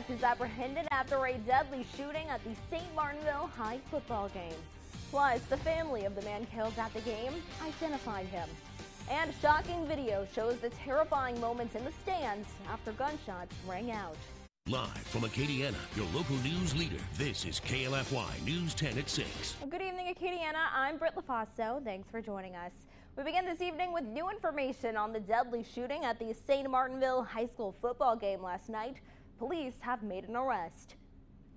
suspect is apprehended after a deadly shooting at the St. Martinville High football game. Plus, the family of the man killed at the game identified him. And shocking video shows the terrifying moments in the stands after gunshots rang out. Live from Acadiana, your local news leader, this is KLFY News 10 at 6. Good evening, Acadiana. I'm Britt LaFasso. Thanks for joining us. We begin this evening with new information on the deadly shooting at the St. Martinville High School football game last night. Police have made an arrest.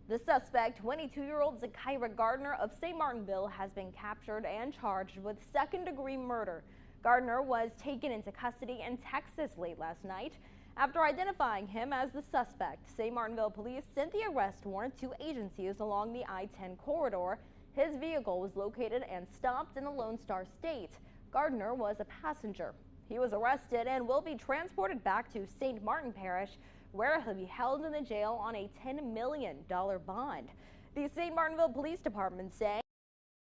The suspect, 22-year-old Zakyra Gardner of St. Martinville, has been captured and charged with second-degree murder. Gardner was taken into custody in Texas late last night. After identifying him as the suspect, St. Martinville police sent the arrest warrant to agencies along the I-10 corridor. His vehicle was located and stopped in the Lone Star State. Gardner was a passenger. He was arrested and will be transported back to St. Martin Parish, where he'll be held in the jail on a $10 million bond. The St. Martinville Police Department say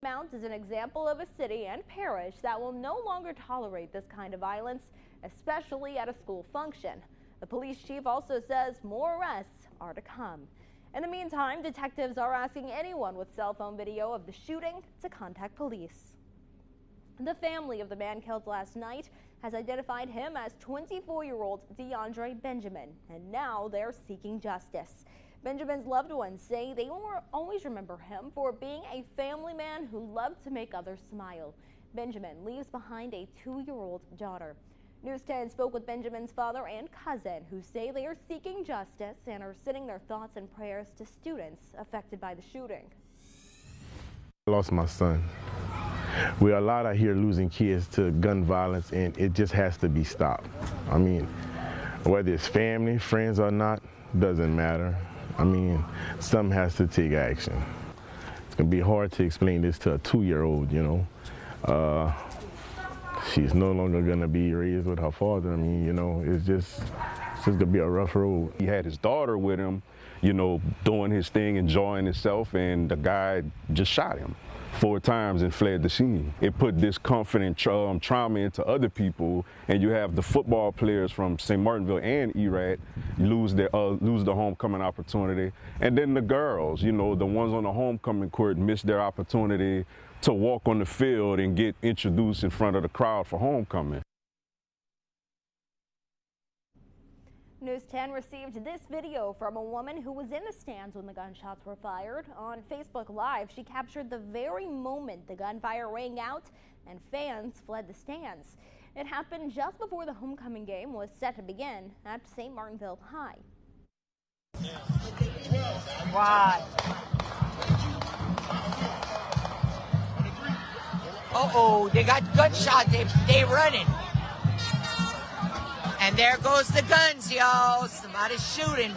the amount is an example of a city and parish that will no longer tolerate this kind of violence, especially at a school function. The police chief also says more arrests are to come. In the meantime, detectives are asking anyone with cell phone video of the shooting to contact police. The family of the man killed last night has identified him as 24-year-old DeAndre Benjamin, and now they're seeking justice. Benjamin's loved ones say they will always remember him for being a family man who loved to make others smile. Benjamin leaves behind a 2-year-old daughter. News 10 spoke with Benjamin's father and cousin, who say they are seeking justice and are sending their thoughts and prayers to students affected by the shooting. I lost my son. We're a lot out here losing kids to gun violence, and it just has to be stopped. I mean, whether it's family, friends or not, doesn't matter. I mean, something has to take action. It's going to be hard to explain this to a 2-year-old, you know. She's no longer going to be raised with her father. I mean, you know, it's just going to be a rough road. He had his daughter with him, you know, doing his thing, enjoying himself, and the guy just shot him 4 times and fled the scene. It put discomfort and trauma into other people, and you have the football players from St. Martinville and ERAT lose the homecoming opportunity, and then the girls, you know, the ones on the homecoming court miss their opportunity to walk on the field and get introduced in front of the crowd for homecoming. News 10 received this video from a woman who was in the stands when the gunshots were fired. On Facebook Live, she captured the very moment the gunfire rang out and fans fled the stands. It happened just before the homecoming game was set to begin at St. Martinville High. Wow. Uh-oh, they got gunshot. They running. And there goes the guns, y'all. Somebody's shooting.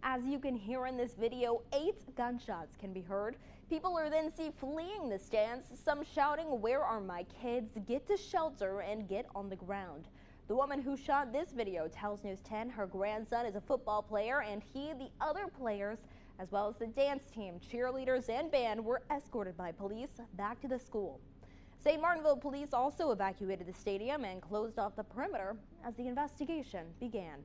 As you can hear in this video, 8 gunshots can be heard. People are then seen fleeing the stands, some shouting, "Where are my kids? Get to shelter and get on the ground." The woman who shot this video tells News 10 her grandson is a football player, and the other players, as well as the dance team, cheerleaders, and band, were escorted by police back to the school. St. Martinville police also evacuated the stadium and closed off the perimeter as the investigation began.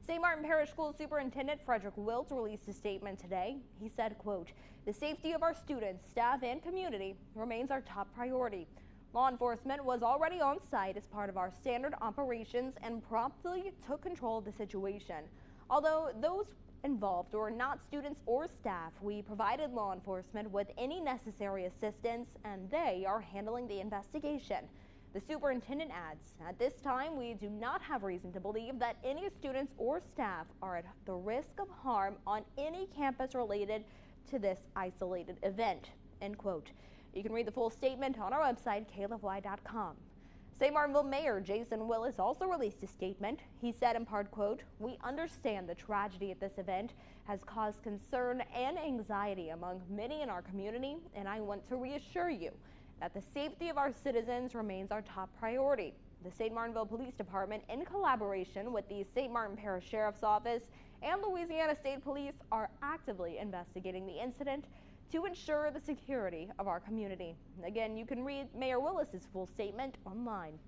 St. Martin Parish School Superintendent Frederick Wilt released a statement today. He said, quote, "The safety of our students, staff, and community remains our top priority. Law enforcement was already on site as part of our standard operations and promptly took control of the situation. Although those involved were not students or staff, we provided law enforcement with any necessary assistance, and they are handling the investigation." The superintendent adds, "At this time, we do not have reason to believe that any students or staff are at the risk of harm on any campus related to this isolated event." End quote. You can read the full statement on our website, klfy.com. St. Martinville Mayor Jason Willis also released a statement. He said in part, quote, "We understand the tragedy at this event has caused concern and anxiety among many in our community, and I want to reassure you that the safety of our citizens remains our top priority. The St. Martinville Police Department, in collaboration with the St. Martin Parish Sheriff's Office and Louisiana State Police, are actively investigating the incident to ensure the security of our community." Again, you can read Mayor Willis's full statement online.